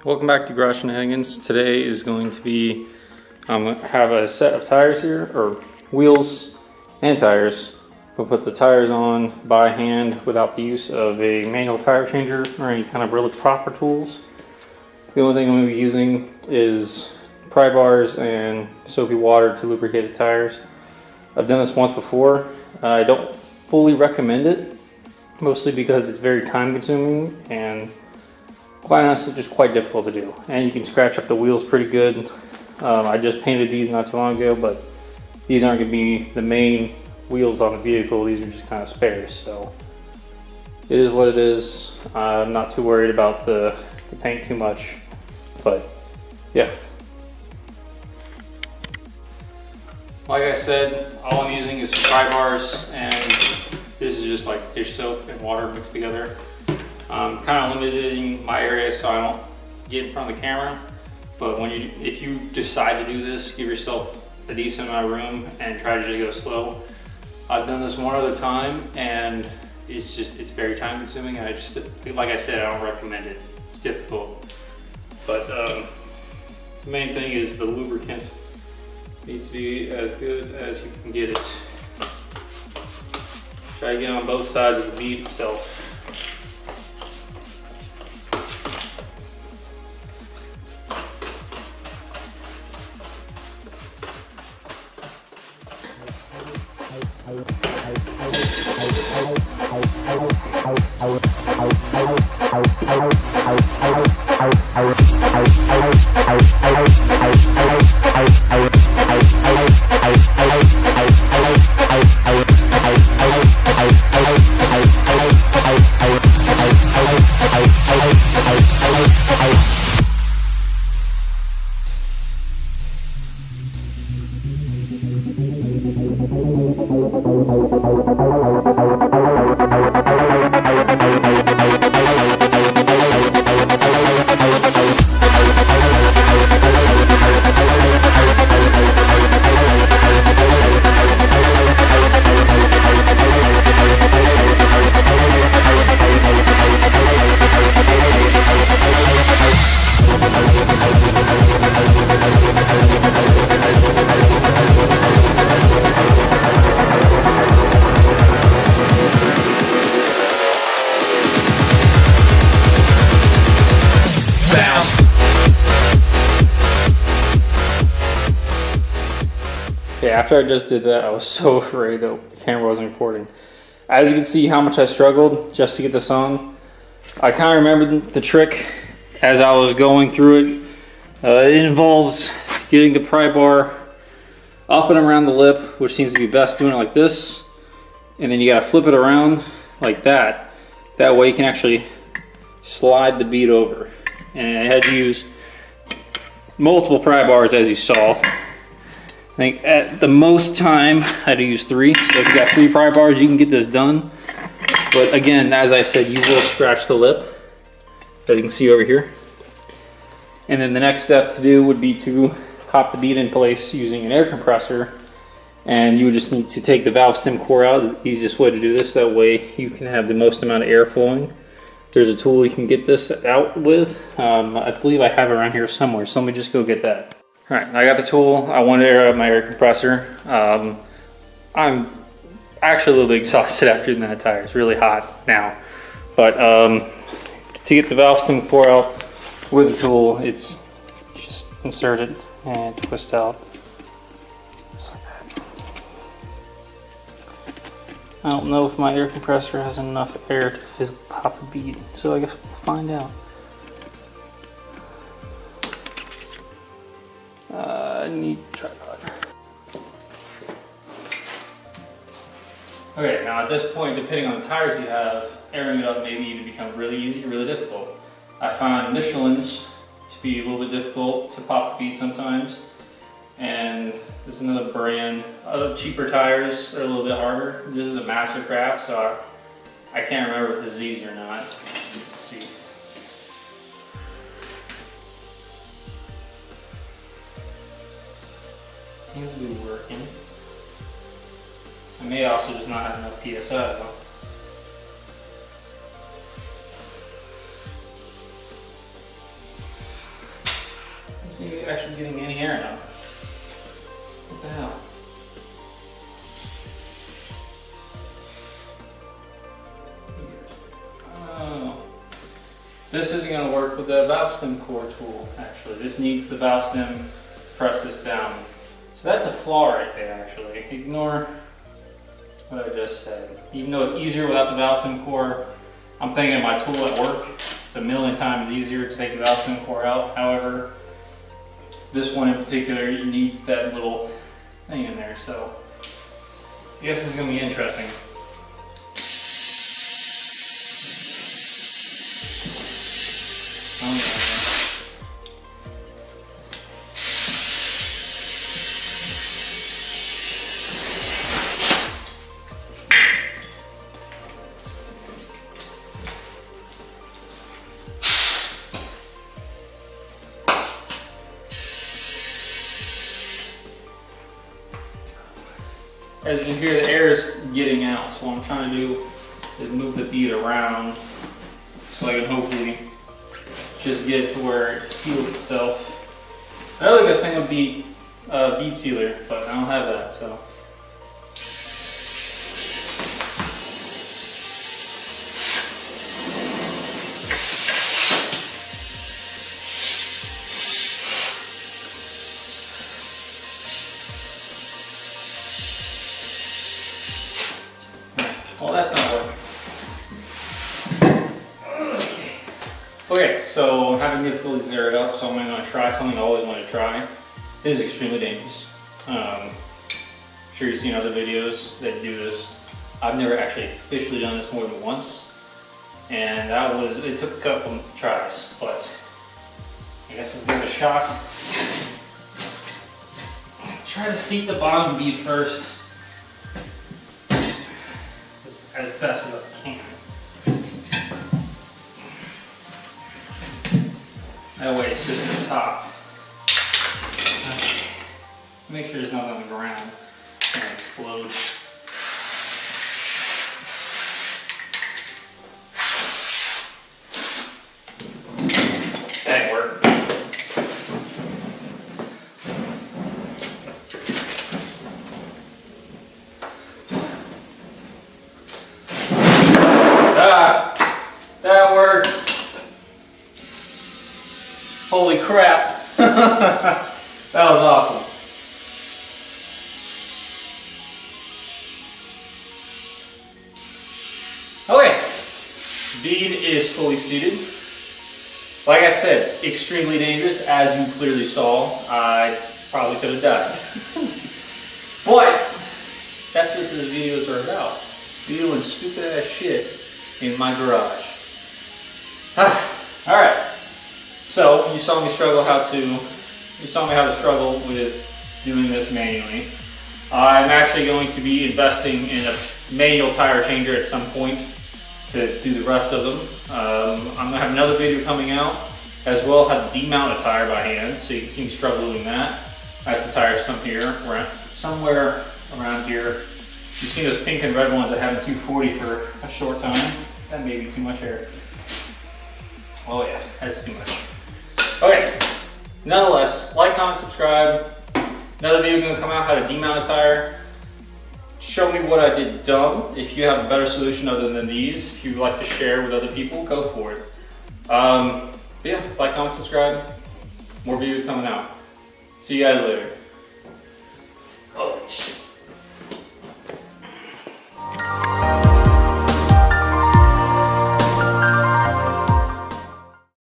Welcome back to Garage Shenanigans. Today is going to be, have a set of tires here, or wheels and tires. We'll put the tires on by hand without the use of a manual tire changer or any kind of really proper tools. The only thing I'm going to be using is pry bars and soapy water to lubricate the tires. I've done this once before. I don't fully recommend it, mostly because it's very time consuming and quite honestly just quite difficult to do. And you can scratch up the wheels pretty good. I just painted these not too long ago, but these aren't going to be the main wheels on the vehicle. These are just kind of spares, so it is what it is. I'm not too worried about the paint too much, but yeah. Like I said, all I'm using is some pry bars, and this is just like dish soap and water mixed together. I'm kind of limiting my area so I don't get in front of the camera, but if you decide to do this, give yourself a decent amount of room and try to just go slow. I've done this one other time and it's very time consuming, and like I said, I don't recommend it. It's difficult, but the main thing is the lubricant needs to be as good as you can get it. Try to get on both sides of the bead itself. After I just did that, I was so afraid that the camera wasn't recording. As you can see how much I struggled just to get this on. I kind of remembered the trick as I was going through it. It involves getting the pry bar up and around the lip, which needs to be best doing it like this. And then you gotta flip it around like that. That way you can actually slide the bead over. And I had to use multiple pry bars, as you saw. I think at the most time I had to use 3. So if you got 3 pry bars, you can get this done. But again, as I said, you will scratch the lip, as you can see over here. And then the next step to do would be to pop the bead in place using an air compressor. And you would just need to take the valve stem core out. Is the easiest way to do this. That way you can have the most amount of air flowing. There's a tool you can get this out with. I believe I have it around here somewhere, so let me just go get that. Alright, I got the tool. I wanted to air up my air compressor. I'm actually a little bit exhausted after doing that tire. It's really hot now. But to get the valve stem core out with the tool, it's just insert it and twist out. Just like that. I don't know if my air compressor has enough air to physically pop a bead, so I guess we'll find out. I need a tripod. Okay, now at this point, depending on the tires you have, airing it up may either become really easy or really difficult. I found Michelin's to be a little bit difficult to pop the bead sometimes, and this is another brand. Other cheaper tires are a little bit harder. This is a Mastercraft, so I can't remember if this is easy or not. Let's see. Seems to be working. I may also just not have enough PSI though. seem to be actually getting any air now. What the hell? Oh. This isn't going to work with the valve stem core tool, actually. This needs the valve stem to press this down. So that's a flaw right there, actually. Ignore what I just said. Even though it's easier without the valve stem core, I'm thinking my tool at work, it's a million times easier to take the valve stem core out. However, this one in particular needs that little thing in there. So I guess this is going to be interesting. As you can hear, the air is getting out, so what I'm trying to do is move the bead around so I can hopefully just get it to where it seals itself. Another good thing would be bead sealer, but I don't have that, so. Well, that's not working. Okay, so I'm having difficulty zeroed up, so I'm going to try something I always want to try. This is extremely dangerous. I'm sure you've seen other videos that do this. I've never actually officially done this more than once, and it took a couple tries, but I guess let's give it a shot. Try to seat the bottom bead first, as best as I can. That way it's just the top. Make sure there's nothing on the ground. It's gonna explode. That worked. That works. Holy crap. That was awesome. Okay, bead is fully seated. Like I said, extremely dangerous. As you clearly saw, I probably could have died. But that's what these videos are about. Doing stupid ass shit in my garage. Alright, so you saw me how to struggle with doing this manually. I'm actually going to be investing in a manual tire changer at some point to do the rest of them. I'm going to have another video coming out as well, how to demount a tire by hand, so you can see me struggle doing that. I have some tires somewhere around here. You've seen those pink and red ones that have a 240 for a short time. That may be too much air. Oh yeah, that's too much. Okay, nonetheless, like, comment, subscribe. Another video gonna come out how to demount a tire. Show me what I did dumb. If you have a better solution other than these, if you'd like to share with other people, go for it. But yeah, like, comment, subscribe. More videos coming out. See you guys later. Oh shit.